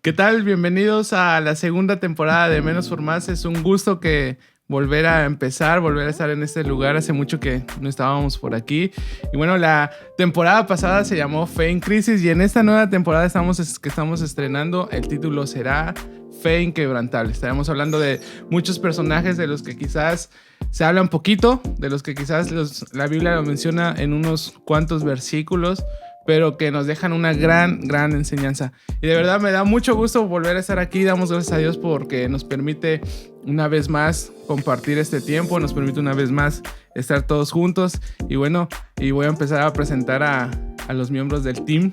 ¿Qué tal? Bienvenidos a la segunda temporada de Menos por Más. Es un gusto que volver a empezar, volver a estar en este lugar. Hace mucho que no estábamos por aquí. Y bueno, la temporada pasada se llamó Fe en Crisis y en esta nueva temporada que estamos estrenando, el título será Fe Inquebrantable. Estaremos hablando de muchos personajes de los que quizás se habla un poquito, de los que quizás la Biblia lo menciona en unos cuantos versículos, pero que nos dejan una gran enseñanza. Y de verdad me da mucho gusto volver a estar aquí. Damos gracias a Dios porque nos permite una vez más compartir este tiempo, nos permite una vez más estar todos juntos. Y bueno, y voy a empezar a presentar a los miembros del team.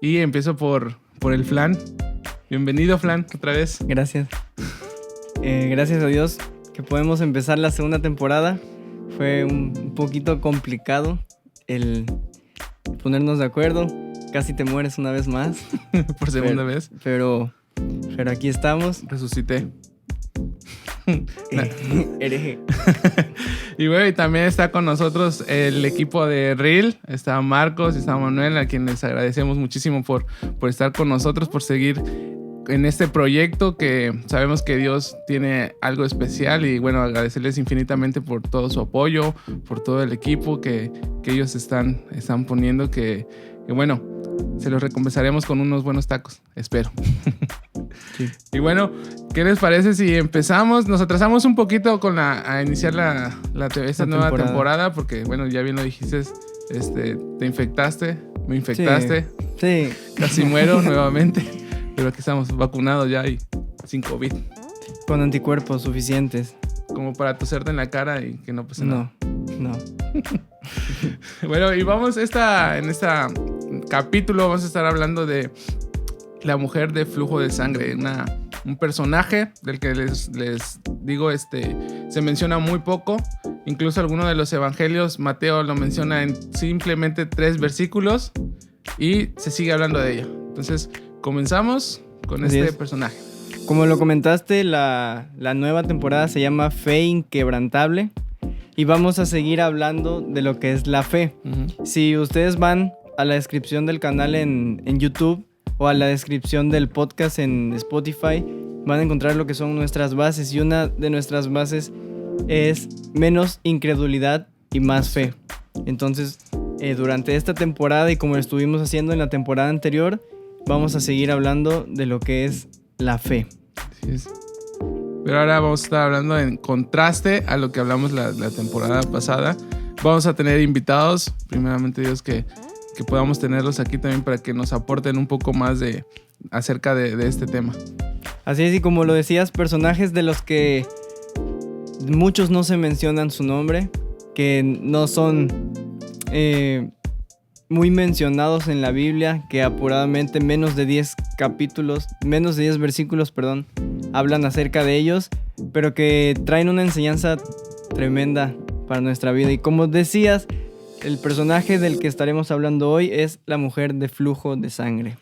Y empiezo por el Flan. Bienvenido, Flan, otra vez. Gracias. Gracias a Dios que podemos empezar la segunda temporada. Fue un poquito complicado el ponernos de acuerdo. Casi te mueres una vez más. Por segunda vez. Pero aquí estamos. Resucité. Hereje. Y bueno, y también está con nosotros el equipo de Reel. Está Marcos y está Manuel, a quienes les agradecemos muchísimo por estar con nosotros, por seguir en este proyecto que sabemos que Dios tiene algo especial. Y bueno, agradecerles infinitamente por todo su apoyo, por todo el equipo que ellos están poniendo, que bueno, se los recompensaremos con unos buenos tacos, espero. Sí. Y bueno, ¿qué les parece si empezamos? Nos atrasamos un poquito a iniciar esta nueva temporada, porque bueno, ya bien lo dijiste, te infectaste, me infectaste. Sí. Casi muero nuevamente, pero aquí estamos vacunados ya y sin COVID. Con anticuerpos suficientes. Como para toserte en la cara y que no pase nada. No. Bueno, y vamos en este capítulo vamos a estar hablando de la mujer de flujo de sangre, un personaje del que les digo, se menciona muy poco. Incluso alguno de los evangelios, Mateo lo menciona en simplemente 3 versículos y se sigue hablando de ella. Entonces, comenzamos con este personaje. Como lo comentaste, la nueva temporada se llama Fe Inquebrantable y vamos a seguir hablando de lo que es la fe. Uh-huh. Si ustedes van a la descripción del canal en YouTube o a la descripción del podcast en Spotify, van a encontrar lo que son nuestras bases, y una de nuestras bases es menos incredulidad y más fe. Entonces, durante esta temporada, y como lo estuvimos haciendo en la temporada anterior, vamos a seguir hablando de lo que es la fe. Así es. Pero ahora vamos a estar hablando en contraste a lo que hablamos la temporada pasada. Vamos a tener invitados, primeramente Dios, que podamos tenerlos aquí también para que nos aporten un poco más acerca de este tema. Así es, y como lo decías, personajes de los que muchos no se mencionan su nombre, que no son muy mencionados en la Biblia, que apuradamente menos de 10 versículos, hablan acerca de ellos, pero que traen una enseñanza tremenda para nuestra vida. Y como decías, el personaje del que estaremos hablando hoy es la mujer de flujo de sangre.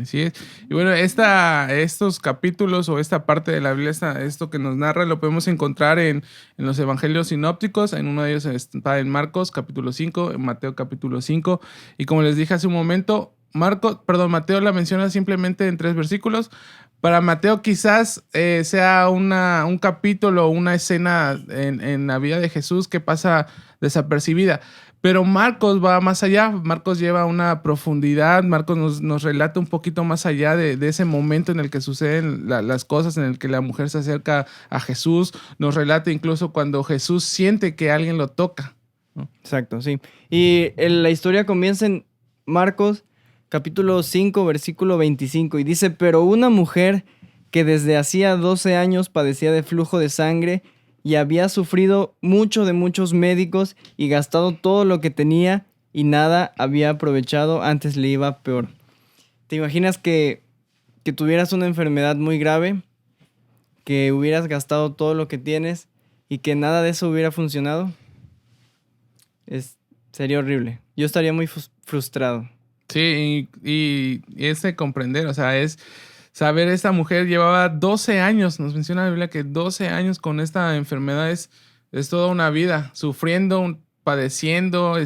Así es. Y bueno, estos capítulos o esta parte de la Biblia, esto que nos narra, lo podemos encontrar en los evangelios sinópticos. En uno de ellos está en Marcos capítulo 5, en Mateo capítulo 5. Y como les dije hace un momento, Mateo la menciona simplemente en 3 versículos. Para Mateo quizás sea un capítulo o una escena en la vida de Jesús que pasa desapercibida. Pero Marcos va más allá. Marcos lleva una profundidad. Marcos nos relata un poquito más allá de ese momento en el que suceden las cosas, en el que la mujer se acerca a Jesús. Nos relata incluso cuando Jesús siente que alguien lo toca, ¿no? Exacto, sí. Y la historia comienza en Marcos capítulo 5, versículo 25. Y dice: pero una mujer que desde hacía 12 años padecía de flujo de sangre y había sufrido mucho de muchos médicos y gastado todo lo que tenía y nada había aprovechado, antes le iba peor. ¿Te imaginas que tuvieras una enfermedad muy grave, que hubieras gastado todo lo que tienes y que nada de eso hubiera funcionado? Sería horrible. Yo estaría muy frustrado. Sí, y es de comprender, o sea, es saber, esta mujer llevaba 12 años, nos menciona la Biblia que 12 años con esta enfermedad es toda una vida, sufriendo, padeciendo,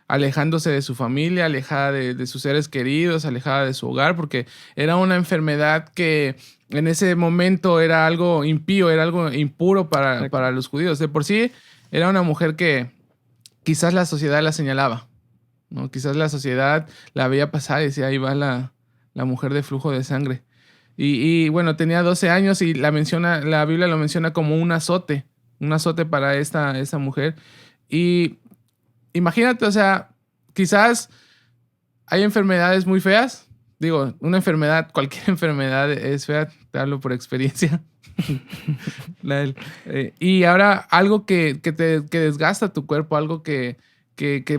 alejándose de su familia, alejada de sus seres queridos, alejada de su hogar, porque era una enfermedad que en ese momento era algo impío, era algo impuro para los judíos. De por sí, era una mujer que quizás la sociedad la señalaba, ¿no? Quizás la sociedad la veía pasar y decía, ahí va la mujer de flujo de sangre. Y bueno, tenía 12 años y la Biblia lo menciona como un azote para esta mujer. Y imagínate, o sea, quizás hay enfermedades muy feas. Digo, cualquier enfermedad es fea, te hablo por experiencia. Y ahora algo que desgasta tu cuerpo, algo que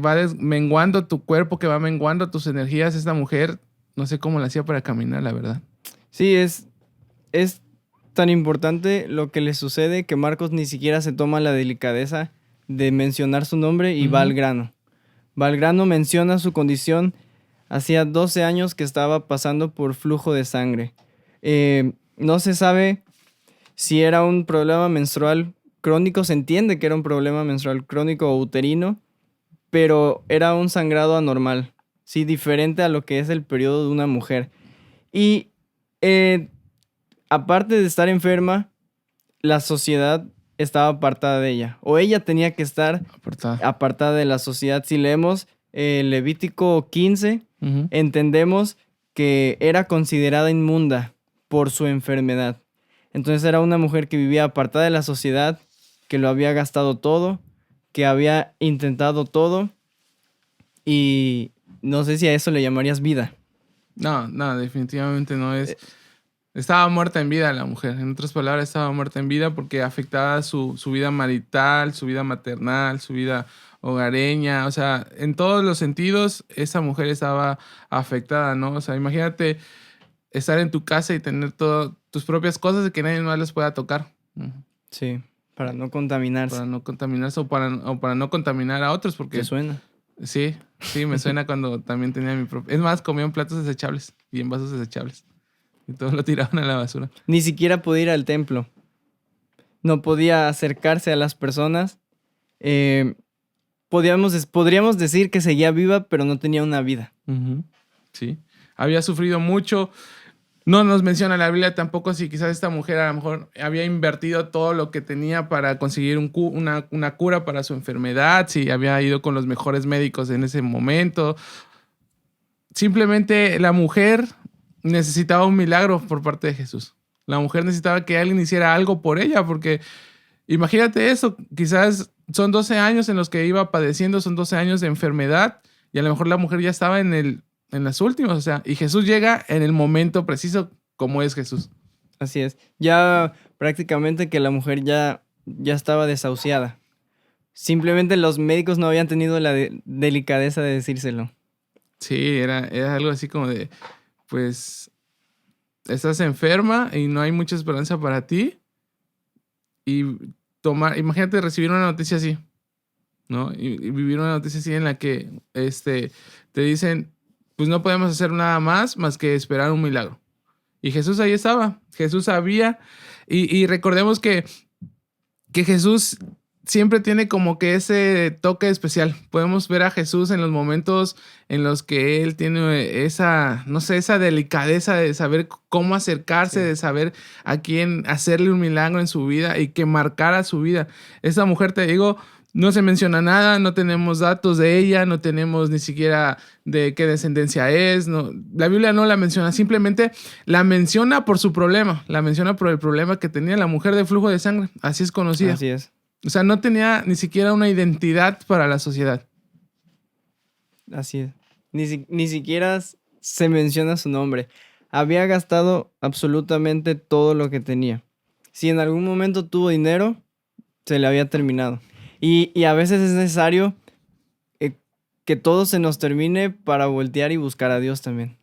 va menguando tu cuerpo, que va menguando tus energías. Esta mujer, no sé cómo la hacía para caminar, la verdad. Sí, es tan importante lo que le sucede que Marcos ni siquiera se toma la delicadeza de mencionar su nombre y va al grano. Va al grano, menciona su condición. Hacía 12 años que estaba pasando por flujo de sangre. No se sabe si era un problema menstrual crónico. Se entiende que era un problema menstrual crónico o uterino, pero era un sangrado anormal, sí, diferente a lo que es el periodo de una mujer. Y aparte de estar enferma, la sociedad estaba apartada de ella, o ella tenía que estar apartada de la sociedad. Si leemos Levítico 15, entendemos que era considerada inmunda por su enfermedad. Entonces era una mujer que vivía apartada de la sociedad, que lo había gastado todo, que había intentado todo, y no sé si a eso le llamarías vida. No, definitivamente no es. Estaba muerta en vida la mujer. En otras palabras, estaba muerta en vida porque afectaba su vida marital, su vida maternal, su vida hogareña. O sea, en todos los sentidos, esa mujer estaba afectada, ¿no? O sea, imagínate estar en tu casa y tener todas tus propias cosas y que nadie más las pueda tocar. Sí, para no contaminarse. Para no contaminarse o para no contaminar a otros, porque... ¿Te suena? Sí, me suena cuando también tenía mi propio... Es más, comía en platos desechables y en vasos desechables. Y todo lo tiraban a la basura. Ni siquiera podía ir al templo. No podía acercarse a las personas. Podríamos decir que seguía viva, pero no tenía una vida. Sí. Había sufrido mucho. No nos menciona la Biblia tampoco si quizás esta mujer a lo mejor había invertido todo lo que tenía para conseguir una cura para su enfermedad, si había ido con los mejores médicos en ese momento. Simplemente la mujer necesitaba un milagro por parte de Jesús. La mujer necesitaba que alguien hiciera algo por ella, porque imagínate eso, quizás son 12 años en los que iba padeciendo, son 12 años de enfermedad, y a lo mejor la mujer ya estaba en las últimas, o sea, y Jesús llega en el momento preciso como es Jesús. Así es. Ya prácticamente que la mujer ya estaba desahuciada. Simplemente los médicos no habían tenido la delicadeza de decírselo. Sí, era algo así como de, pues, estás enferma y no hay mucha esperanza para ti. Y imagínate recibir una noticia así, ¿no? Y vivir una noticia así en la que te dicen, pues no podemos hacer nada más que esperar un milagro. Y Jesús ahí estaba. Jesús sabía. Y recordemos que Jesús siempre tiene como que ese toque especial. Podemos ver a Jesús en los momentos en los que Él tiene esa delicadeza de saber cómo acercarse, de saber a quién hacerle un milagro en su vida y que marcara su vida. Esa mujer, te digo, no se menciona nada, no tenemos datos de ella, no tenemos ni siquiera de qué descendencia es. No, la Biblia no la menciona, simplemente la menciona por su problema, la menciona por el problema que tenía la mujer de flujo de sangre. Así es conocida. Así es. O sea, no tenía ni siquiera una identidad para la sociedad. Así es. Ni siquiera se menciona su nombre. Había gastado absolutamente todo lo que tenía. Si en algún momento tuvo dinero, se le había terminado. Y a veces es necesario que todo se nos termine para voltear y buscar a Dios también.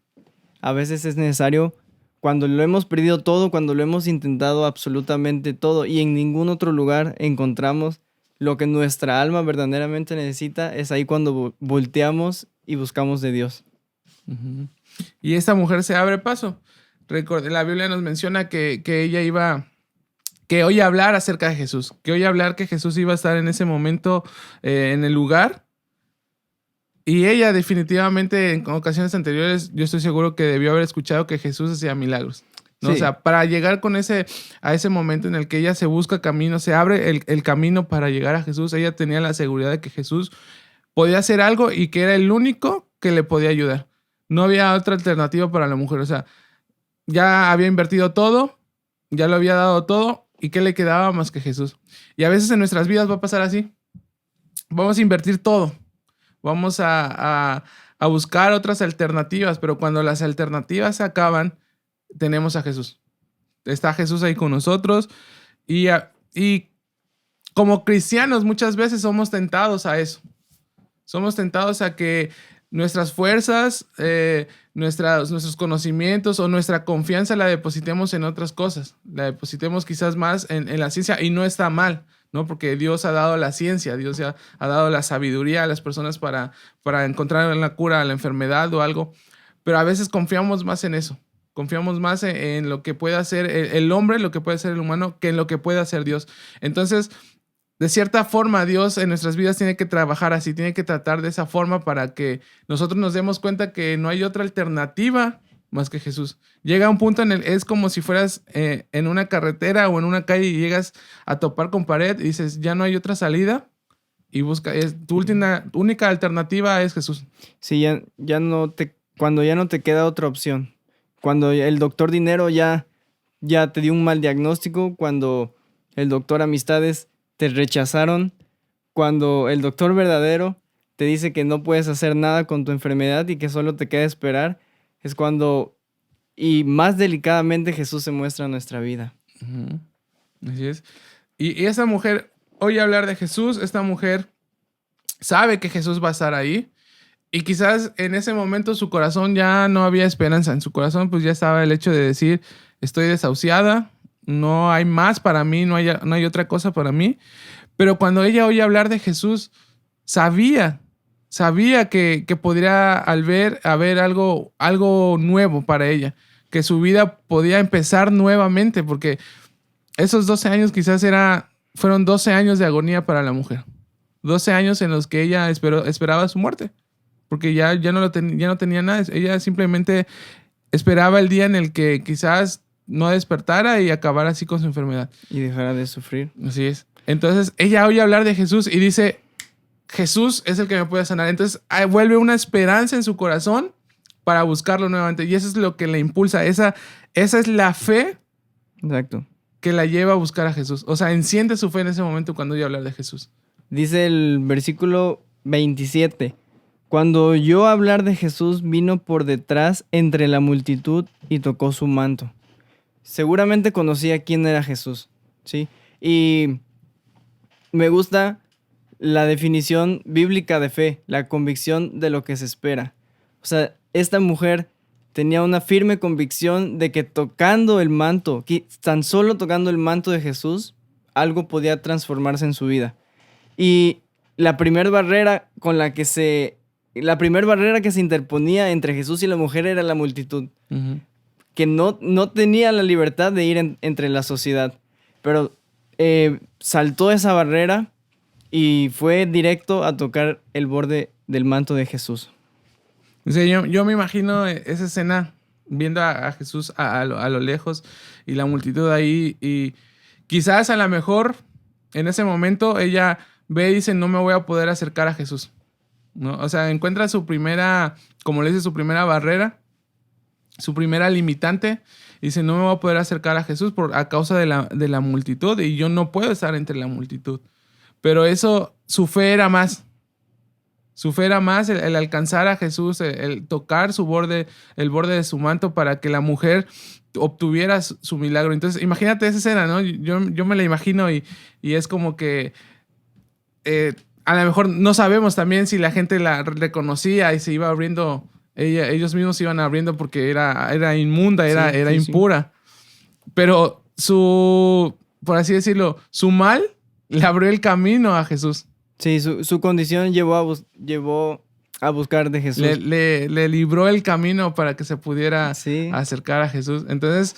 A veces es necesario, cuando lo hemos perdido todo, cuando lo hemos intentado absolutamente todo y en ningún otro lugar encontramos lo que nuestra alma verdaderamente necesita, es ahí cuando volteamos y buscamos de Dios. Uh-huh. Y esta mujer se abre paso. La Biblia nos menciona que ella que oye hablar acerca de Jesús, que oye hablar que Jesús iba a estar en ese momento en el lugar. Y ella definitivamente en ocasiones anteriores yo estoy seguro que debió haber escuchado que Jesús hacía milagros, ¿no? Sí. O sea, para llegar a ese momento en el que ella se busca camino, se abre el camino para llegar a Jesús, ella tenía la seguridad de que Jesús podía hacer algo y que era el único que le podía ayudar. No había otra alternativa para la mujer. O sea, ya había invertido todo, ya lo había dado todo, ¿y qué le quedaba más que Jesús? Y a veces en nuestras vidas va a pasar así. Vamos a invertir todo. Vamos a buscar otras alternativas, pero cuando las alternativas se acaban, tenemos a Jesús. Está Jesús ahí con nosotros y como cristianos muchas veces somos tentados a eso. Somos tentados a que nuestras fuerzas, nuestros conocimientos o nuestra confianza la depositemos en otras cosas. La depositemos quizás más en la ciencia y no está mal, ¿no? Porque Dios ha dado la ciencia, Dios ha dado la sabiduría a las personas para encontrar la cura a la enfermedad o algo. Pero a veces confiamos más en eso. Confiamos más en lo que puede hacer el hombre, lo que puede hacer el humano, que en lo que puede hacer Dios. Entonces, de cierta forma, Dios en nuestras vidas tiene que trabajar así, tiene que tratar de esa forma para que nosotros nos demos cuenta que no hay otra alternativa más que Jesús. Llega un punto es como si fueras en una carretera o en una calle y llegas a topar con pared y dices, ya no hay otra salida y tu única alternativa es Jesús. Sí, cuando ya no te queda otra opción. Cuando el doctor dinero ya te dio un mal diagnóstico, cuando el doctor amistades te rechazaron, cuando el doctor verdadero te dice que no puedes hacer nada con tu enfermedad y que solo te queda esperar, es cuando, y más delicadamente, Jesús se muestra en nuestra vida. Uh-huh. Así es. Y esa mujer oye hablar de Jesús, esta mujer sabe que Jesús va a estar ahí, y quizás en ese momento su corazón ya no había esperanza. En su corazón pues ya estaba el hecho de decir, estoy desahuciada, no hay más para mí, no hay otra cosa para mí. Pero cuando ella oye hablar de Jesús, sabía que podría haber algo nuevo para ella, que su vida podía empezar nuevamente, porque esos 12 años quizás fueron 12 años de agonía para la mujer. 12 años en los que ella esperaba su muerte, porque ya no tenía nada. Ella simplemente esperaba el día en el que quizás no despertara y acabara así con su enfermedad. Y dejara de sufrir. Así es. Entonces ella oye hablar de Jesús y dice, Jesús es el que me puede sanar. Entonces vuelve una esperanza en su corazón para buscarlo nuevamente. Y eso es lo que le impulsa. Esa es la fe. Exacto. Que la lleva a buscar a Jesús. O sea, enciende su fe en ese momento cuando oye hablar de Jesús. Dice el versículo 27. Cuando oyó hablar de Jesús, vino por detrás entre la multitud y tocó su manto. Seguramente conocía quién era Jesús, ¿sí? Y me gusta la definición bíblica de fe, la convicción de lo que se espera. O sea, esta mujer tenía una firme convicción de que tocando el manto, tan solo tocando el manto de Jesús, algo podía transformarse en su vida. Y la primera barrera que se interponía entre Jesús y la mujer era la multitud. Uh-huh. Que no tenía la libertad de ir entre la sociedad. Pero saltó esa barrera y fue directo a tocar el borde del manto de Jesús. Sí, yo me imagino esa escena, viendo a Jesús a lo lejos y la multitud ahí. Y quizás a lo mejor en ese momento ella ve y dice, no me voy a poder acercar a Jesús, ¿no? O sea, encuentra su primera barrera, su primera limitante, y dice, no me voy a poder acercar a Jesús a causa de la multitud, y yo no puedo estar entre la multitud. Pero su fe era más. Su fe era más el alcanzar a Jesús, el tocar el borde de su manto para que la mujer obtuviera su milagro. Entonces, imagínate esa escena, ¿no? Yo me la imagino y es como que a lo mejor no sabemos también si la gente la reconocía y se iba abriendo. Ellos mismos se iban abriendo porque era inmunda, era impura. Sí. Pero por así decirlo, su mal le abrió el camino a Jesús. Sí, su condición llevó a buscar de Jesús. Le libró el camino para que se pudiera acercar a Jesús. Entonces,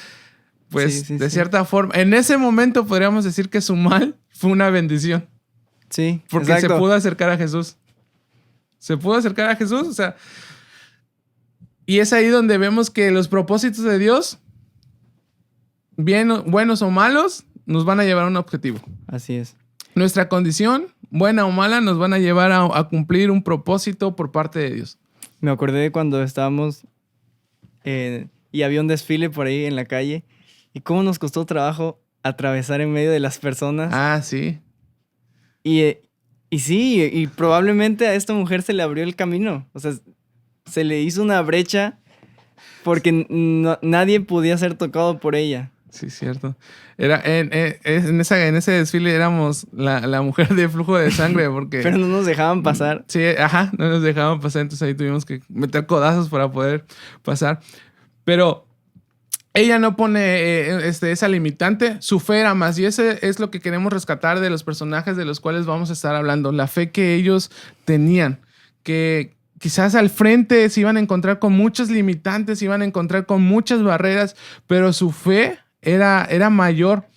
pues, de cierta forma, en ese momento podríamos decir que su mal fue una bendición. Sí, porque exacto. Se pudo acercar a Jesús. Se pudo acercar a Jesús, o sea, y es ahí donde vemos que los propósitos de Dios, bien, buenos o malos, nos van a llevar a un objetivo. Así es. Nuestra condición, buena o mala, nos van a llevar a cumplir un propósito por parte de Dios. Me acordé de cuando estábamos y había un desfile por ahí en la calle y cómo nos costó trabajo atravesar en medio de las personas. Ah, sí. Y sí, y probablemente a esta mujer se le abrió el camino. O sea, se le hizo una brecha porque nadie podía ser tocado por ella. Sí, cierto. Era, en ese desfile éramos la mujer de flujo de sangre porque... Pero no nos dejaban pasar. Sí, ajá, no nos dejaban pasar, entonces ahí tuvimos que meter codazos para poder pasar. Pero ella no pone esa limitante, su fe era más, y ese es lo que queremos rescatar de los personajes de los cuales vamos a estar hablando, la fe que ellos tenían, que quizás al frente se iban a encontrar con muchas limitantes, se iban a encontrar con muchas barreras, pero su fe era mayor.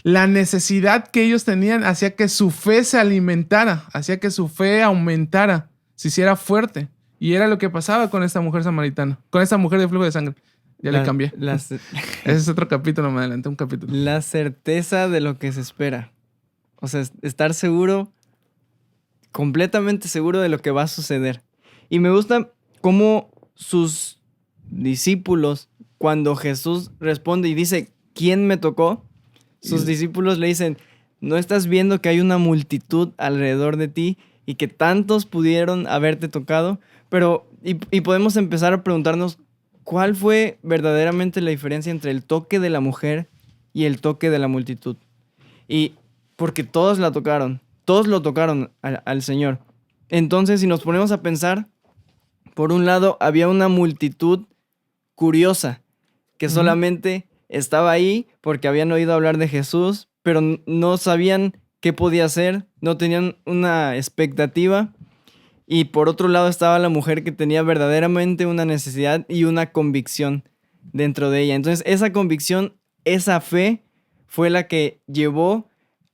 La necesidad que ellos tenían hacía que su fe se alimentara, hacía que su fe aumentara, se hiciera fuerte. Y era lo que pasaba con esta mujer samaritana, con esta mujer de flujo de sangre. Ya le cambié. Ese es otro capítulo, me adelanté un capítulo. La certeza de lo que se espera. O sea, estar seguro, completamente seguro de lo que va a suceder. Y me gusta cómo sus discípulos, cuando Jesús responde y dice, ¿quién me tocó? Sus discípulos le dicen, ¿no estás viendo que hay una multitud alrededor de ti y que tantos pudieron haberte tocado? Pero, y podemos empezar a preguntarnos, ¿cuál fue verdaderamente la diferencia entre el toque de la mujer y el toque de la multitud? Y porque todos la tocaron, todos lo tocaron al Señor. Entonces, si nos ponemos a pensar, por un lado, había una multitud curiosa que solamente estaba ahí porque habían oído hablar de Jesús, pero no sabían qué podía hacer, no tenían una expectativa. Y por otro lado estaba la mujer que tenía verdaderamente una necesidad y una convicción dentro de ella. Entonces esa convicción, esa fe fue la que llevó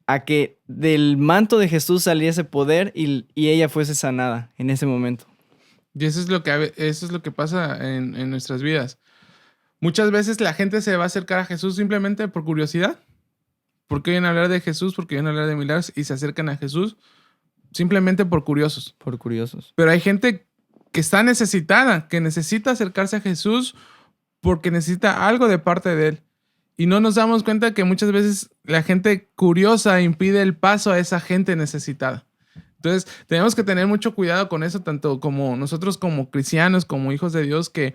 a que del manto de Jesús saliese poder y ella fuese sanada en ese momento. Y eso es lo que pasa en nuestras vidas. Muchas veces la gente se va a acercar a Jesús simplemente por curiosidad. Porque oyen hablar de Jesús, porque oyen hablar de milagros y se acercan a Jesús simplemente por curiosos. Por curiosos. Pero hay gente que está necesitada, que necesita acercarse a Jesús porque necesita algo de parte de Él. Y no nos damos cuenta que muchas veces la gente curiosa impide el paso a esa gente necesitada. Entonces, tenemos que tener mucho cuidado con eso, tanto como nosotros como cristianos, como hijos de Dios, que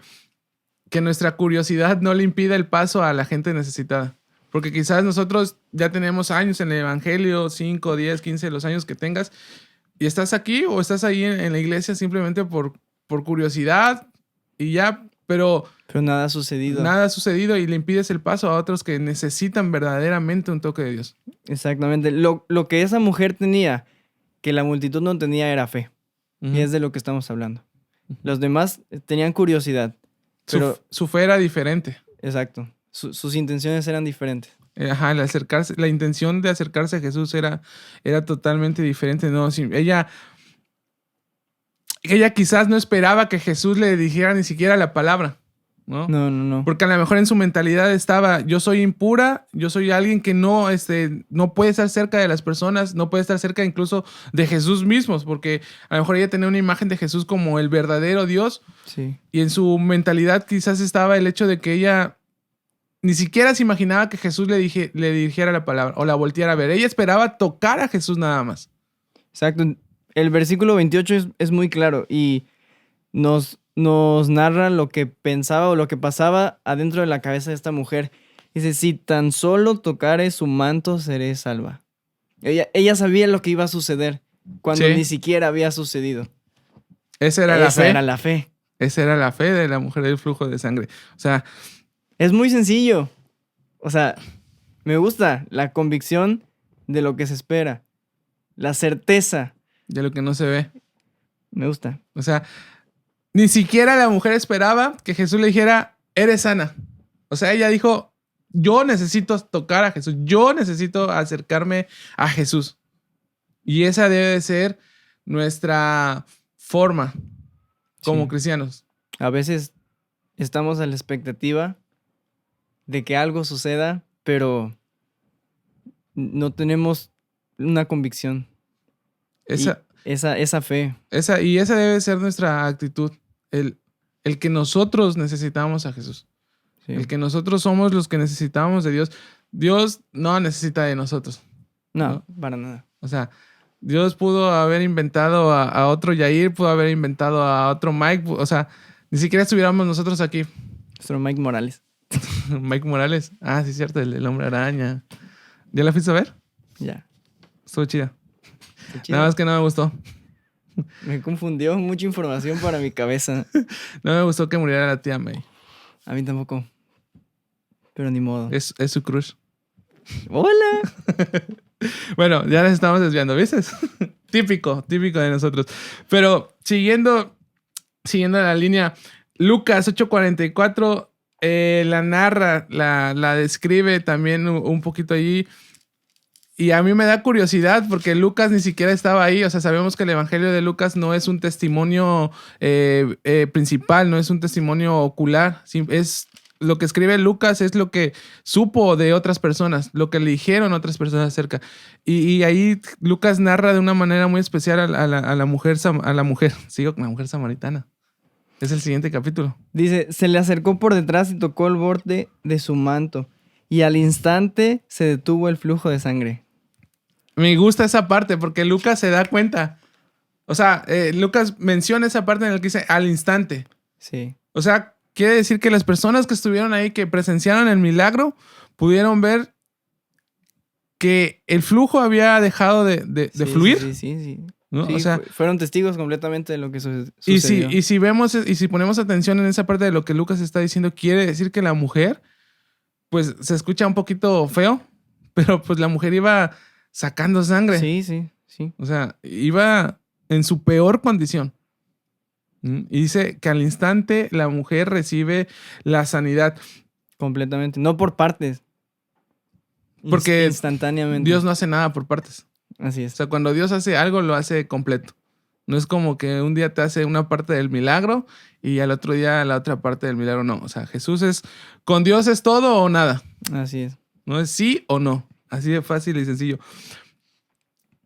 nuestra curiosidad no le impida el paso a la gente necesitada. Porque quizás nosotros ya tenemos años en el evangelio, 5, 10, 15, los años que tengas, y estás aquí o estás ahí en la iglesia simplemente por curiosidad y ya, pero nada ha sucedido. Nada ha sucedido y le impides el paso a otros que necesitan verdaderamente un toque de Dios. Exactamente. Lo que esa mujer tenía, que la multitud no tenía, era fe. Uh-huh. Y es de lo que estamos hablando. Los demás tenían curiosidad. Pero su fe era diferente. Exacto. Sus intenciones eran diferentes. Ajá, la intención de acercarse a Jesús era totalmente diferente. No, sí, ella quizás no esperaba que Jesús le dijera ni siquiera la palabra, ¿no? No. Porque a lo mejor en su mentalidad estaba, yo soy impura, yo soy alguien que no puede estar cerca de las personas, no puede estar cerca incluso de Jesús mismos, porque a lo mejor ella tenía una imagen de Jesús como el verdadero Dios. Sí. Y en su mentalidad quizás estaba el hecho de que ella ni siquiera se imaginaba que Jesús le dirigiera la palabra o la volteara a ver. Ella esperaba tocar a Jesús nada más. Exacto. El versículo 28 es muy claro y nos narra lo que pensaba o lo que pasaba adentro de la cabeza de esta mujer. Dice, si tan solo tocare su manto, seré salva. Ella sabía lo que iba a suceder cuando ni siquiera había sucedido. Esa era la fe. Esa era la fe de la mujer del flujo de sangre. O sea, es muy sencillo. O sea, me gusta la convicción de lo que se espera. La certeza. De lo que no se ve. Me gusta. O sea, ni siquiera la mujer esperaba que Jesús le dijera, eres sana. O sea, ella dijo, yo necesito tocar a Jesús. Yo necesito acercarme a Jesús. Y esa debe de ser nuestra forma como Sí. cristianos. A veces estamos a la expectativa de que algo suceda, pero no tenemos una convicción. Esa, Y esa fe. y esa debe ser nuestra actitud. El que nosotros necesitamos a Jesús. Sí. El que nosotros somos los que necesitamos de Dios. Dios no necesita de nosotros. No, para nada. O sea, Dios pudo haber inventado a otro Yair, pudo haber inventado a otro Mike. O sea, ni siquiera estuviéramos nosotros aquí. Nuestro Mike Morales. Mike Morales. Ah, sí, es cierto, el hombre araña. ¿Ya la fuiste a ver? Ya. Estuvo chida. Qué chido. Nada más que no me gustó. Me confundió mucha información para mi cabeza. No me gustó que muriera la tía May. A mí tampoco. Pero ni modo. Es su crush. ¡Hola! Bueno, ya nos estamos desviando, ¿viste? típico de nosotros. Pero siguiendo la línea, Lucas 8:44 la narra, la describe también un poquito allí. Y a mí me da curiosidad porque Lucas ni siquiera estaba ahí. O sea, sabemos que el Evangelio de Lucas no es un testimonio principal, no es un testimonio ocular. Es lo que escribe Lucas es lo que supo de otras personas, lo que le dijeron otras personas acerca. Y ahí Lucas narra de una manera muy especial a la mujer, sigo con la mujer samaritana. Es el siguiente capítulo. Dice, se le acercó por detrás y tocó el borde de su manto. Y al instante se detuvo el flujo de sangre. Me gusta esa parte porque Lucas se da cuenta. O sea, Lucas menciona esa parte en la que dice al instante. Sí. O sea, quiere decir que las personas que estuvieron ahí, que presenciaron el milagro, pudieron ver que el flujo había dejado de Sí, fluir. Sí. ¿No? Sí, O sea, fueron testigos completamente de lo que sucedió. y si ponemos atención en esa parte de lo que Lucas está diciendo, quiere decir que la mujer, pues se escucha un poquito feo, pero pues la mujer iba sacando sangre. Sí. O sea, iba en su peor condición. Y dice que al instante la mujer recibe la sanidad. Completamente. No por partes. Porque instantáneamente. Dios no hace nada por partes. Así O es. sea, cuando Dios hace algo, lo hace completo. No es como que un día te hace una parte del milagro y al otro día la otra parte del milagro no. O sea, Jesús es, con Dios es todo o nada. Así es. No es sí o no. Así de fácil y sencillo.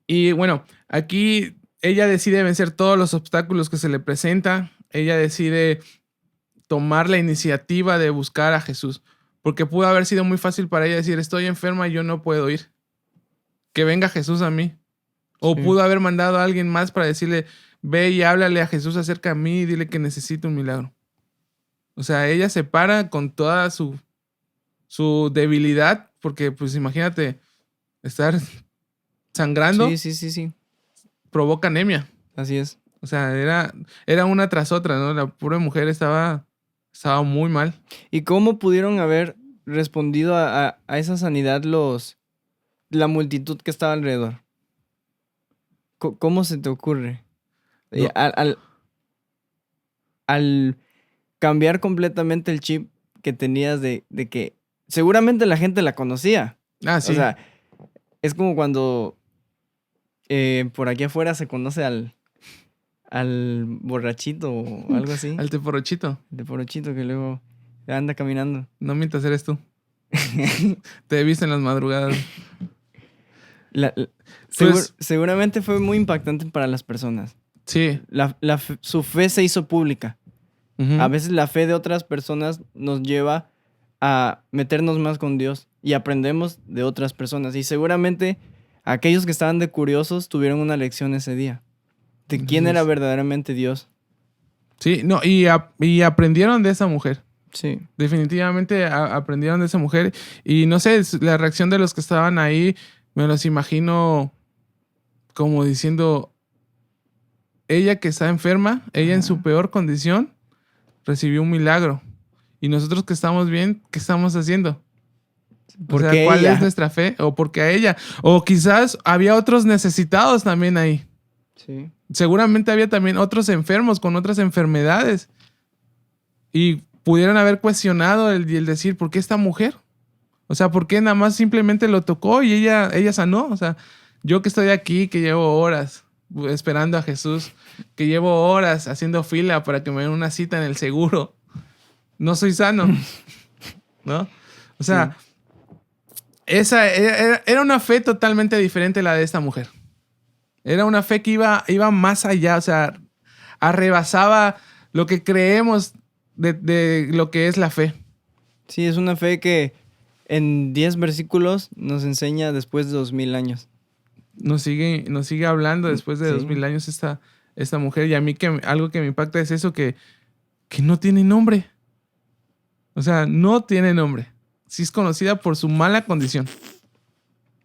Y bueno, aquí ella decide vencer todos los obstáculos que se le presentan. Ella decide tomar la iniciativa de buscar a Jesús. Porque pudo haber sido muy fácil para ella decir, estoy enferma y yo no puedo ir. Que venga Jesús a mí. O Sí. pudo haber mandado a alguien más para decirle, ve y háblale a Jesús acerca de mí y dile que necesito un milagro. O sea, ella se para con toda su debilidad, porque pues imagínate, estar sangrando Sí. provoca anemia. Así es. O sea, era una tras otra, ¿no? La pobre mujer estaba muy mal. ¿Y cómo pudieron haber respondido a esa sanidad la multitud que estaba alrededor? ¿Cómo se te ocurre? No. Al cambiar completamente el chip que tenías de que seguramente la gente la conocía. Ah, sí. O sea, es como cuando por aquí afuera se conoce al borrachito o algo así. Al teporochito. De porochito que luego anda caminando. No mientras eres tú. Te he visto en las madrugadas. Pues- Seguramente fue muy impactante para las personas. Sí. Su fe se hizo pública. Ujú. A veces la fe de otras personas nos lleva a meternos más con Dios y aprendemos de otras personas. Y seguramente aquellos que estaban de curiosos tuvieron una lección ese día. De quién Así era es. verdaderamente Dios. Sí, no, y aprendieron de esa mujer. Sí. Definitivamente aprendieron de esa mujer. Y no sé, la reacción de los que estaban ahí, me los imagino como diciendo, ella que está enferma, ella en su peor condición, recibió un milagro. Y nosotros que estamos bien, ¿qué estamos haciendo? O sea, Porque ¿cuál ella. es nuestra fe? O porque a ella. O quizás había otros necesitados también ahí. Sí. Seguramente había también otros enfermos con otras enfermedades. Y pudieron haber cuestionado el decir, ¿por qué esta mujer? O sea, ¿por qué nada más simplemente lo tocó y ella sanó? O sea, yo que estoy aquí, que llevo horas esperando a Jesús, que llevo horas haciendo fila para que me den una cita en el seguro. No soy sano, ¿no? O sea, esa era una fe totalmente diferente a la de esta mujer. Era una fe que iba más allá, o sea, arrebasaba lo que creemos de lo que es la fe. Sí, es una fe que en 10 versículos nos enseña después de 2000 años. Nos sigue hablando después de 2000 años esta mujer. Y a mí algo que me impacta es eso, que no tiene nombre. O sea, no tiene nombre. Sí es conocida por su mala condición.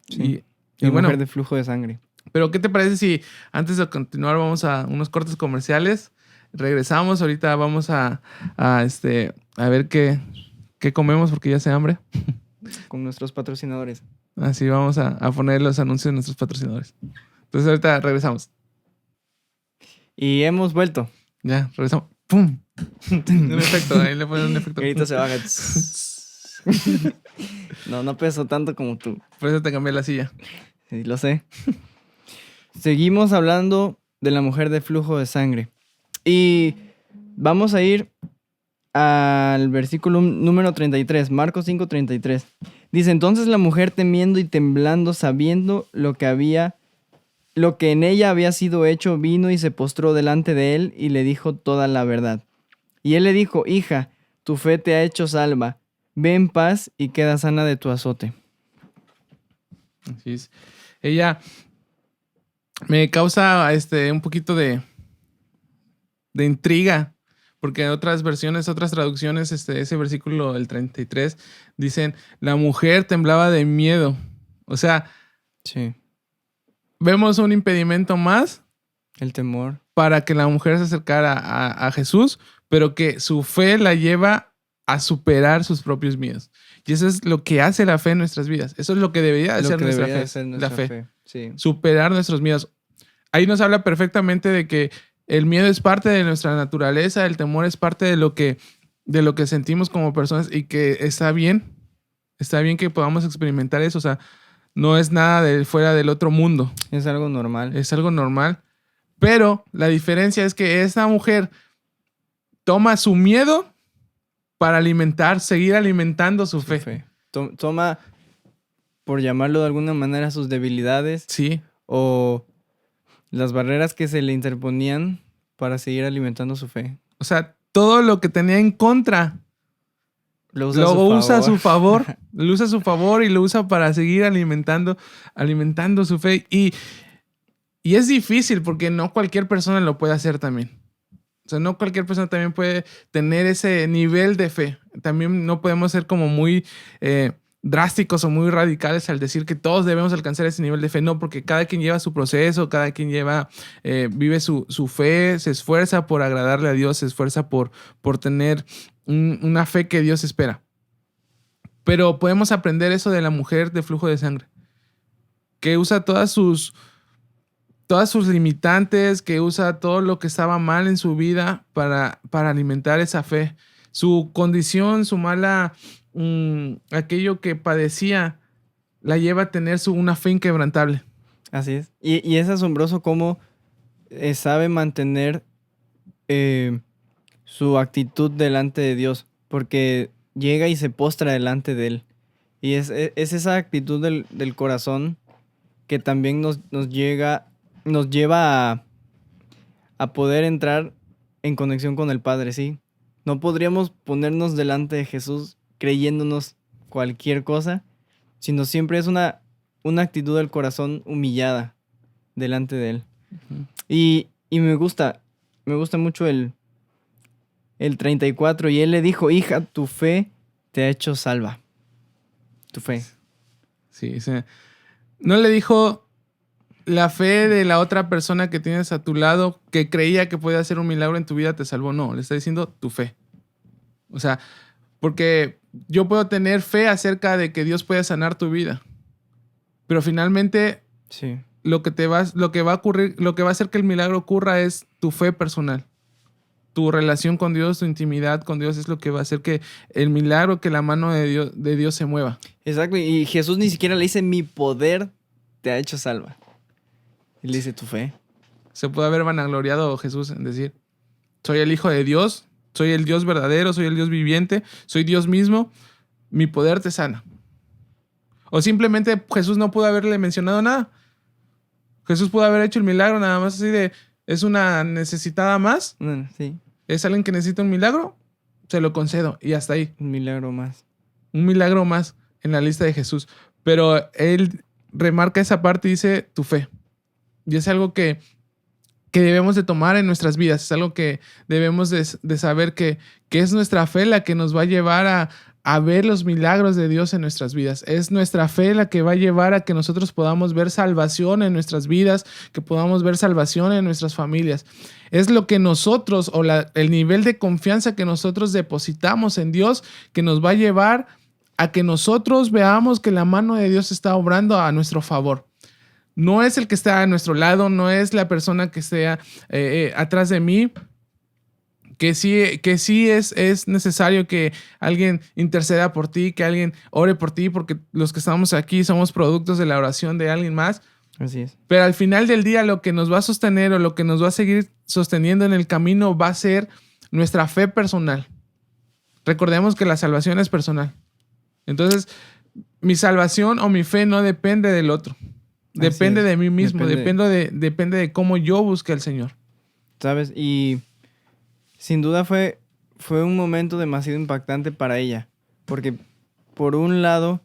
Sí. Y bueno, mujer de flujo de sangre. Pero ¿qué te parece si antes de continuar vamos a unos cortes comerciales? Regresamos, ahorita vamos a ver qué comemos porque ya hace hambre. Con nuestros patrocinadores. Así vamos a poner los anuncios de nuestros patrocinadores. Entonces ahorita regresamos. Y hemos vuelto. Ya, regresamos. ¡Pum! Un efecto, ahí le ponen un efecto. Y ahorita se baja. No peso tanto como tú. Por eso te cambié la silla. Sí, lo sé. Seguimos hablando de la mujer de flujo de sangre. Y vamos a ir al versículo número 33, Marcos 5:33. Dice, entonces la mujer temiendo y temblando, sabiendo lo que en ella había sido hecho, vino y se postró delante de él y le dijo toda la verdad. Y él le dijo, hija, tu fe te ha hecho salva, ve en paz y queda sana de tu azote. Así es. Ella me causa un poquito de intriga, porque en otras versiones, otras traducciones, ese versículo, el 33, dicen, la mujer temblaba de miedo. O sea, sí, vemos un impedimento más. El temor. Para que la mujer se acercara a Jesús, pero que su fe la lleva a superar sus propios miedos. Y eso es lo que hace la fe en nuestras vidas. Eso es lo que debería de ser nuestra fe. La fe. Sí. Superar nuestros miedos. Ahí nos habla perfectamente de que el miedo es parte de nuestra naturaleza, el temor es parte de lo que sentimos como personas y que está bien que podamos experimentar eso. O sea, no es nada de fuera del otro mundo. Es algo normal. Es algo normal. Pero la diferencia es que esta mujer toma su miedo para seguir alimentando su fe. Toma, por llamarlo de alguna manera, sus debilidades. Sí. O las barreras que se le interponían para seguir alimentando su fe. O sea, todo lo que tenía en contra lo usa a su favor. Lo usa a su favor y lo usa para seguir alimentando su fe. Y es difícil porque no cualquier persona lo puede hacer también. O sea, no cualquier persona también puede tener ese nivel de fe. También no podemos ser como muy drásticos o muy radicales al decir que todos debemos alcanzar ese nivel de fe. No, porque cada quien lleva su proceso, cada quien vive su fe, se esfuerza por agradarle a Dios, se esfuerza por tener una fe que Dios espera. Pero podemos aprender eso de la mujer de flujo de sangre, que usa todas sus limitantes, que usa todo lo que estaba mal en su vida para alimentar esa fe. Su condición, su mala, aquello que padecía, la lleva a tener una fe inquebrantable. Así es. Y es asombroso cómo sabe mantener su actitud delante de Dios, porque llega y se postra delante de Él. Y es esa actitud del corazón que también nos lleva a poder entrar en conexión con el Padre, ¿sí? No podríamos ponernos delante de Jesús creyéndonos cualquier cosa, sino siempre es una actitud del corazón humillada delante de Él. Uh-huh. Y me gusta mucho el 34, y Él le dijo, hija, tu fe te ha hecho salva. Tu fe. Sí, no le dijo la fe de la otra persona que tienes a tu lado que creía que podía hacer un milagro en tu vida te salvó. No, le está diciendo tu fe. O sea, porque yo puedo tener fe acerca de que Dios puede sanar tu vida, pero finalmente sí, lo que va a ocurrir, lo que va a hacer que el milagro ocurra es tu fe personal. Tu relación con Dios, tu intimidad con Dios es lo que va a hacer que el milagro, que la mano de Dios se mueva. Exacto, y Jesús ni siquiera le dice mi poder te ha hecho salva. Él dice tu fe. Se pudo haber vanagloriado Jesús en decir, soy el Hijo de Dios, soy el Dios verdadero, soy el Dios viviente, soy Dios mismo, mi poder te sana. O simplemente Jesús no pudo haberle mencionado nada. Jesús pudo haber hecho el milagro nada más así de, es una necesitada más. Sí. Es alguien que necesita un milagro, se lo concedo y hasta ahí. Un milagro más. Un milagro más en la lista de Jesús. Pero él remarca esa parte y dice tu fe. Y es algo que debemos de tomar en nuestras vidas. Es algo que debemos de saber que es nuestra fe la que nos va a llevar a ver los milagros de Dios en nuestras vidas. Es nuestra fe la que va a llevar a que nosotros podamos ver salvación en nuestras vidas, que podamos ver salvación en nuestras familias. Es lo que nosotros, o el nivel de confianza que nosotros depositamos en Dios, que nos va a llevar a que nosotros veamos que la mano de Dios está obrando a nuestro favor. No es el que está a nuestro lado, no es la persona que esté atrás de mí, que sí es necesario que alguien interceda por ti, que alguien ore por ti, porque los que estamos aquí somos productos de la oración de alguien más. Así es. Pero al final del día lo que nos va a sostener o lo que nos va a seguir sosteniendo en el camino va a ser nuestra fe personal. Recordemos que la salvación es personal. Entonces, mi salvación o mi fe no depende del otro. Depende de mí mismo, depende de cómo yo busque al Señor. ¿Sabes? Y sin duda fue un momento demasiado impactante para ella. Porque por un lado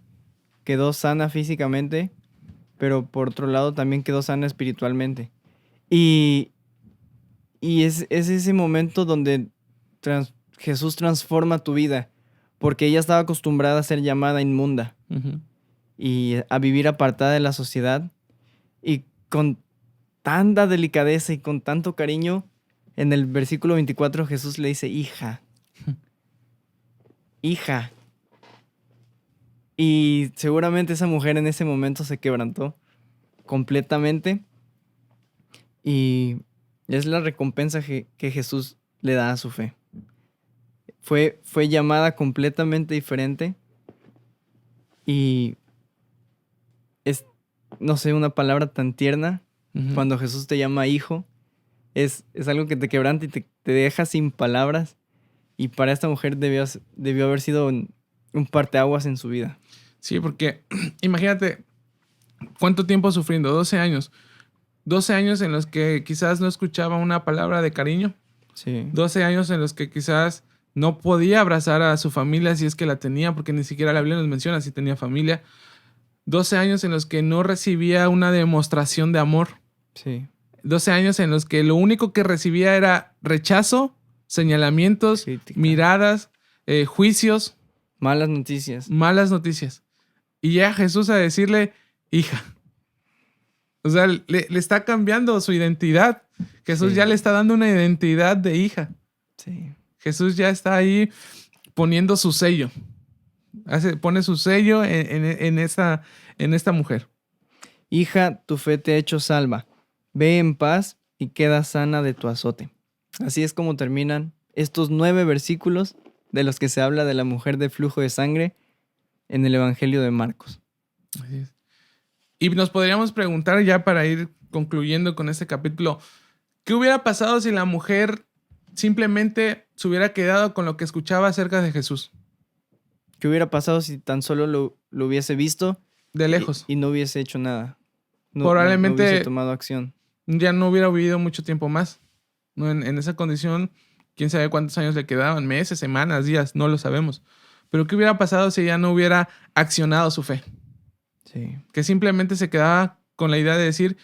quedó sana físicamente, pero por otro lado también quedó sana espiritualmente. Y es ese momento donde Jesús transforma tu vida. Porque ella estaba acostumbrada a ser llamada inmunda. Uh-huh. Y a vivir apartada de la sociedad. Y con tanta delicadeza y con tanto cariño, en el versículo 24 Jesús le dice, hija. Hija. Y seguramente esa mujer en ese momento se quebrantó completamente. Y es la recompensa que Jesús le da a su fe. Fue llamada completamente diferente. Y es, no sé, una palabra tan tierna. Uh-huh. Cuando Jesús te llama hijo, es algo que te quebranta y te deja sin palabras. Y para esta mujer debió haber sido un parteaguas en su vida. Sí, porque imagínate cuánto tiempo sufriendo, 12 años. 12 años en los que quizás no escuchaba una palabra de cariño. Sí. 12 años en los que quizás no podía abrazar a su familia si es que la tenía, porque ni siquiera la Biblia nos menciona si tenía familia. 12 años en los que no recibía una demostración de amor. Sí. 12 años en los que lo único que recibía era rechazo, señalamientos, crítica, miradas, juicios. Malas noticias. Malas noticias. Y llega Jesús a decirle, hija. O sea, le está cambiando su identidad. Jesús ya le está dando una identidad de hija. Sí. Jesús ya está ahí poniendo su sello. Pone su sello en esta mujer. Hija, tu fe te ha hecho salva. Ve en paz y queda sana de tu azote. Así es como terminan estos 9 versículos de los que se habla de la mujer de flujo de sangre en el Evangelio de Marcos. Así es. Y nos podríamos preguntar ya para ir concluyendo con este capítulo, ¿qué hubiera pasado si la mujer simplemente se hubiera quedado con lo que escuchaba acerca de Jesús? ¿Qué hubiera pasado si tan solo lo hubiese visto de lejos y no hubiese hecho nada? Probablemente no hubiese tomado acción. Ya no hubiera vivido mucho tiempo más. ¿No? En esa condición, quién sabe cuántos años le quedaban, meses, semanas, días, no lo sabemos. Pero ¿qué hubiera pasado si ella no hubiera accionado su fe? Sí. Que simplemente se quedaba con la idea de decir,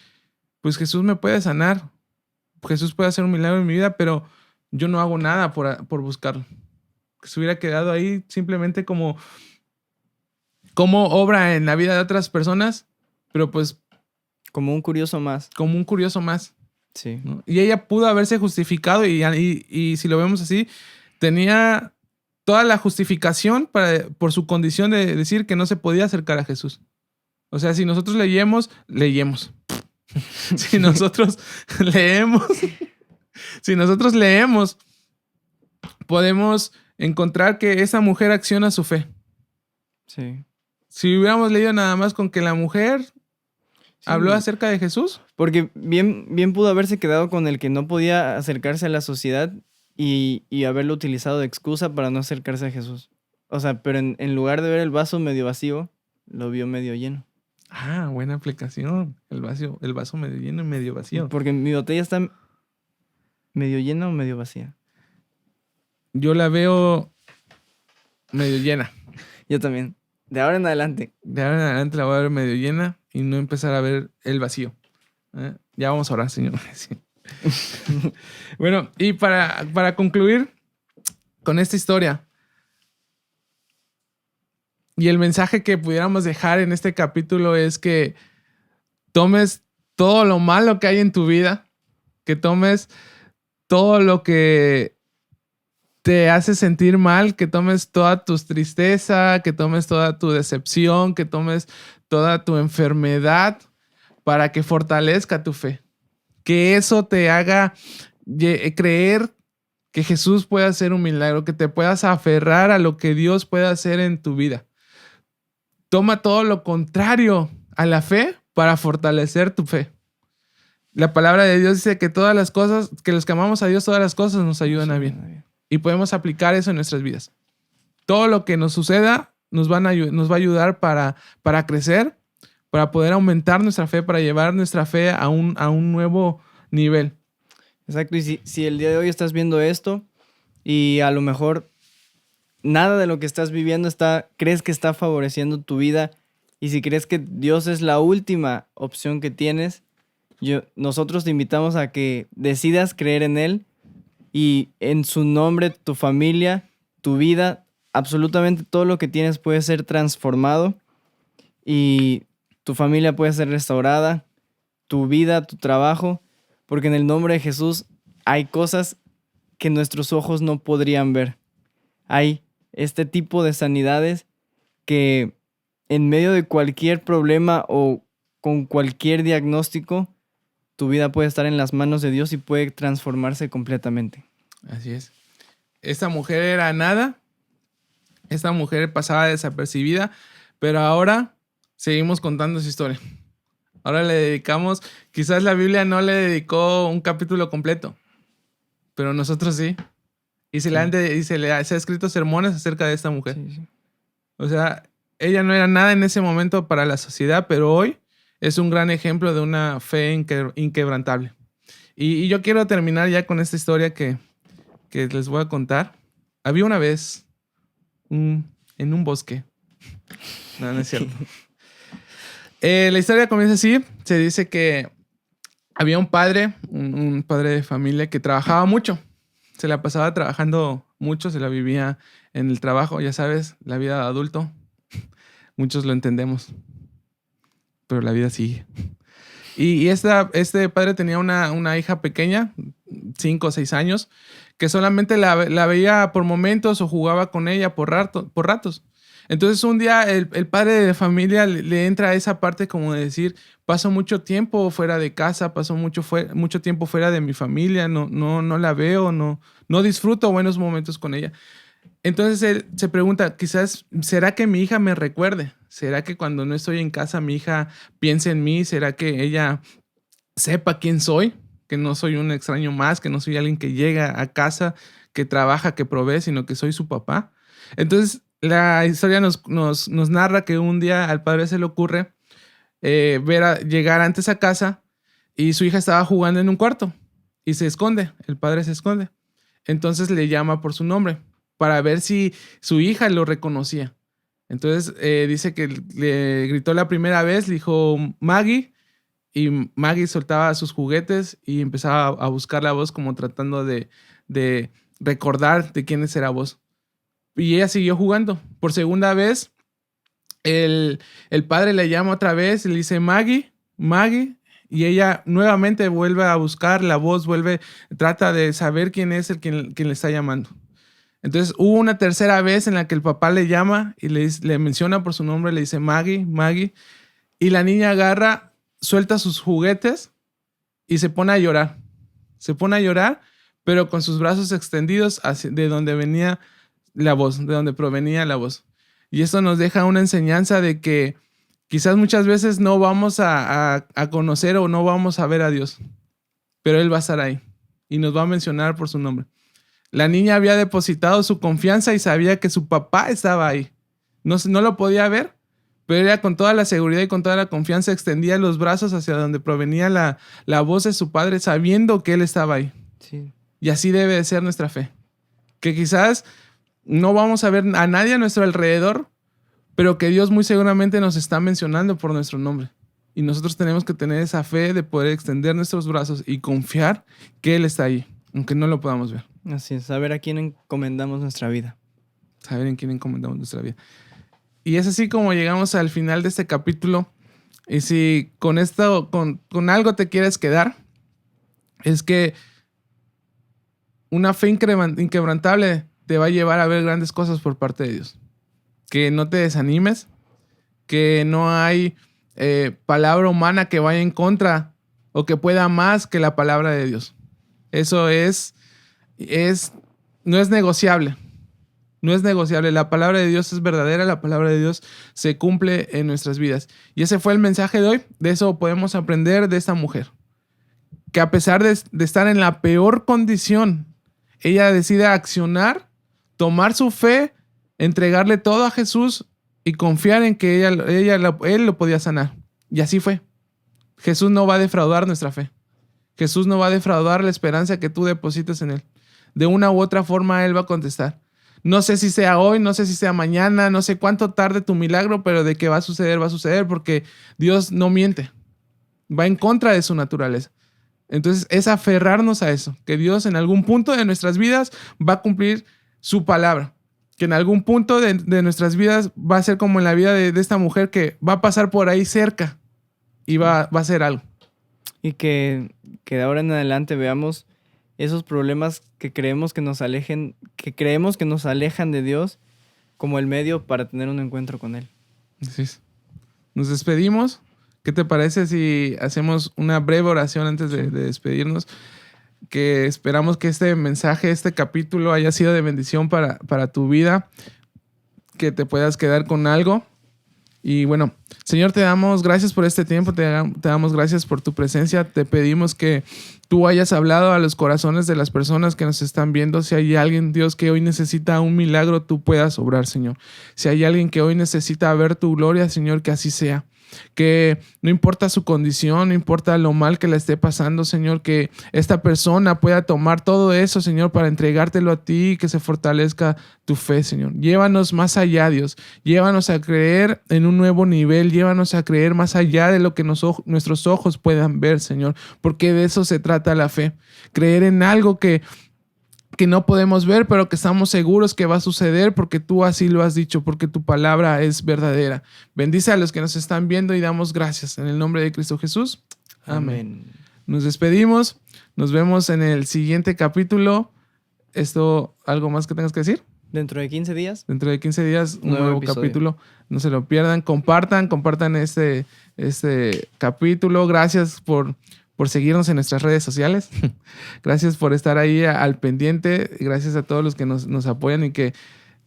pues Jesús me puede sanar, Jesús puede hacer un milagro en mi vida, pero yo no hago nada por buscarlo. Que se hubiera quedado ahí simplemente como obra en la vida de otras personas, pero pues como un curioso más. Como un curioso más. Sí. ¿No? Y ella pudo haberse justificado y si lo vemos así, tenía toda la justificación por su condición de decir que no se podía acercar a Jesús. O sea, si nosotros leemos. Si nosotros leemos, podemos encontrar que esa mujer acciona su fe. Sí. Si hubiéramos leído nada más con que la mujer habló acerca de Jesús. Porque bien pudo haberse quedado con el que no podía acercarse a la sociedad y haberlo utilizado de excusa para no acercarse a Jesús. O sea, pero en lugar de ver el vaso medio vacío, lo vio medio lleno. Ah, buena aplicación. El vaso medio lleno y medio vacío. Porque mi botella está medio llena o medio vacía. Yo la veo medio llena. Yo también. De ahora en adelante. De ahora en adelante la voy a ver medio llena y no empezar a ver el vacío. Ya vamos a orar, Señor. Sí. Bueno, y para concluir con esta historia y el mensaje que pudiéramos dejar en este capítulo es que tomes todo lo malo que hay en tu vida, que tomes todo lo que te hace sentir mal, que tomes toda tu tristeza, que tomes toda tu decepción, que tomes toda tu enfermedad para que fortalezca tu fe. Que eso te haga creer que Jesús puede hacer un milagro, que te puedas aferrar a lo que Dios puede hacer en tu vida. Toma todo lo contrario a la fe para fortalecer tu fe. La palabra de Dios dice que todas las cosas, que los que amamos a Dios, todas las cosas nos ayudan a bien. Y podemos aplicar eso en nuestras vidas. Todo lo que nos suceda nos va a ayudar para crecer, para poder aumentar nuestra fe, para llevar nuestra fe a un nuevo nivel. Exacto. Y si el día de hoy estás viendo esto y a lo mejor nada de lo que estás viviendo crees que está favoreciendo tu vida, y si crees que Dios es la última opción que tienes, nosotros te invitamos a que decidas creer en Él y en su nombre tu familia, tu vida, absolutamente todo lo que tienes puede ser transformado y tu familia puede ser restaurada, tu vida, tu trabajo, porque en el nombre de Jesús hay cosas que nuestros ojos no podrían ver. Hay este tipo de sanidades que en medio de cualquier problema o con cualquier diagnóstico, tu vida puede estar en las manos de Dios y puede transformarse completamente. Así es. Esta mujer era nada. Esta mujer pasaba desapercibida, pero ahora seguimos contando su historia. Ahora le dedicamos, quizás la Biblia no le dedicó un capítulo completo, pero nosotros sí. Y se le ha escrito sermones acerca de esta mujer. Sí. O sea, ella no era nada en ese momento para la sociedad, pero hoy es un gran ejemplo de una fe inquebrantable. Y yo quiero terminar ya con esta historia que les voy a contar. Había una vez en un bosque. No es cierto. La historia comienza así. Se dice que había un padre de familia que trabajaba mucho. Se la pasaba trabajando mucho, se la vivía en el trabajo. Ya sabes, la vida de adulto. Muchos lo entendemos. Pero la vida sigue. Y este padre tenía una hija pequeña, 5 o 6 años, que solamente la veía por momentos o jugaba con ella por ratos. Entonces un día el padre de familia le entra a esa parte como de decir, paso mucho tiempo fuera de casa, paso mucho tiempo fuera de mi familia, no la veo, no disfruto buenos momentos con ella. Entonces él se pregunta, quizás, ¿será que mi hija me recuerde? ¿Será que cuando no estoy en casa mi hija piense en mí? ¿Será que ella sepa quién soy? Que no soy un extraño más, que no soy alguien que llega a casa, que trabaja, que provee, sino que soy su papá. Entonces la historia nos narra que un día al padre se le ocurre llegar antes a casa y su hija estaba jugando en un cuarto y se esconde, el padre se esconde. Entonces le llama por su nombre para ver si su hija lo reconocía. Entonces dice que le gritó la primera vez, le dijo Maggie, y Maggie soltaba sus juguetes y empezaba a buscar la voz como tratando de recordar de quién era voz. Y ella siguió jugando. Por segunda vez, el padre le llama otra vez y le dice Maggie, y ella nuevamente vuelve a buscar la voz, trata de saber quién es quien le está llamando. Entonces hubo una tercera vez en la que el papá le llama y le menciona por su nombre, le dice Maggie, y la niña suelta sus juguetes y se pone a llorar. Se pone a llorar, pero con sus brazos extendidos de donde venía la voz, de donde provenía la voz. Y esto nos deja una enseñanza de que Quizás muchas veces no vamos a conocer o no vamos a ver a Dios, pero Él va a estar ahí y nos va a mencionar por su nombre. La niña había depositado su confianza y sabía que su papá estaba ahí. No lo podía ver, pero ella con toda la seguridad y con toda la confianza extendía los brazos hacia donde provenía la voz de su padre, sabiendo que Él estaba ahí. Sí. Y así debe de ser nuestra fe. Que quizás no vamos a ver a nadie a nuestro alrededor, pero que Dios muy seguramente nos está mencionando por nuestro nombre. Y nosotros tenemos que tener esa fe de poder extender nuestros brazos y confiar que Él está ahí, aunque no lo podamos ver. Así es, saber a quién encomendamos nuestra vida. Saber en quién encomendamos nuestra vida. Y es así como llegamos al final de este capítulo. Y si con esto, con algo te quieres quedar, es que una fe inquebrantable te va a llevar a ver grandes cosas por parte de Dios. Que no te desanimes, que no hay palabra humana que vaya en contra o que pueda más que la palabra de Dios. Eso no es negociable. No es negociable. La palabra de Dios es verdadera. La palabra de Dios se cumple en nuestras vidas. Y ese fue el mensaje de hoy. De eso podemos aprender de esta mujer. Que a pesar de estar en la peor condición, ella decide accionar, tomar su fe, entregarle todo a Jesús y confiar en que Él lo podía sanar. Y así fue. Jesús no va a defraudar nuestra fe. Jesús no va a defraudar la esperanza que tú deposites en Él. De una u otra forma Él va a contestar. No sé si sea hoy, no sé si sea mañana, no sé cuánto tarde tu milagro, pero de que va a suceder porque Dios no miente. Va en contra de su naturaleza. Entonces es aferrarnos a eso, que Dios en algún punto de nuestras vidas va a cumplir su palabra, que en algún punto de nuestras vidas va a ser como en la vida de esta mujer, que va a pasar por ahí cerca y va a hacer algo. Y que de ahora en adelante veamos esos problemas que creemos que nos alejan de Dios como el medio para tener un encuentro con Él. Así es. Nos despedimos. ¿Qué te parece si hacemos una breve oración antes de despedirnos? Que esperamos que este mensaje, este capítulo haya sido de bendición para tu vida, que te puedas quedar con algo. Y bueno, Señor, te damos gracias por este tiempo, te damos gracias por tu presencia. Te pedimos que tú hayas hablado a los corazones de las personas que nos están viendo. Si hay alguien, Dios, que hoy necesita un milagro, tú puedas obrar, Señor. Si hay alguien que hoy necesita ver tu gloria, Señor, que así sea. Que no importa su condición, no importa lo mal que le esté pasando, Señor, que esta persona pueda tomar todo eso, Señor, para entregártelo a ti y que se fortalezca tu fe, Señor. Llévanos más allá, Dios. Llévanos a creer en un nuevo nivel. Llévanos a creer más allá de lo que nuestros ojos puedan ver, Señor, porque de eso se trata la fe. Creer en algo que no podemos ver, pero que estamos seguros que va a suceder porque tú así lo has dicho, porque tu palabra es verdadera. Bendice a los que nos están viendo y damos gracias en el nombre de Cristo Jesús. Amén. Nos despedimos. Nos vemos en el siguiente capítulo. ¿Algo más que tengas que decir? Dentro de 15 días. Dentro de 15 días, un nuevo capítulo. No se lo pierdan. Compartan este capítulo. Gracias por seguirnos en nuestras redes sociales. Gracias por estar ahí al pendiente. Gracias a todos los que nos apoyan y que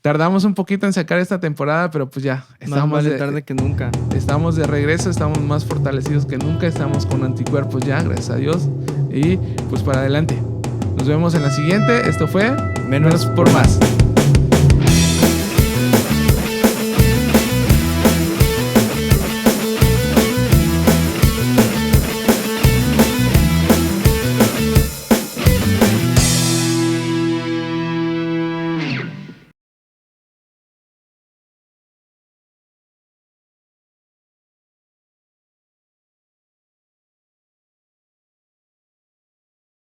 tardamos un poquito en sacar esta temporada, pero pues ya estamos más vale tarde que nunca. Estamos de regreso, estamos más fortalecidos que nunca, estamos con anticuerpos ya, gracias a Dios. Y pues para adelante. Nos vemos en la siguiente. Esto fue Menos por Más.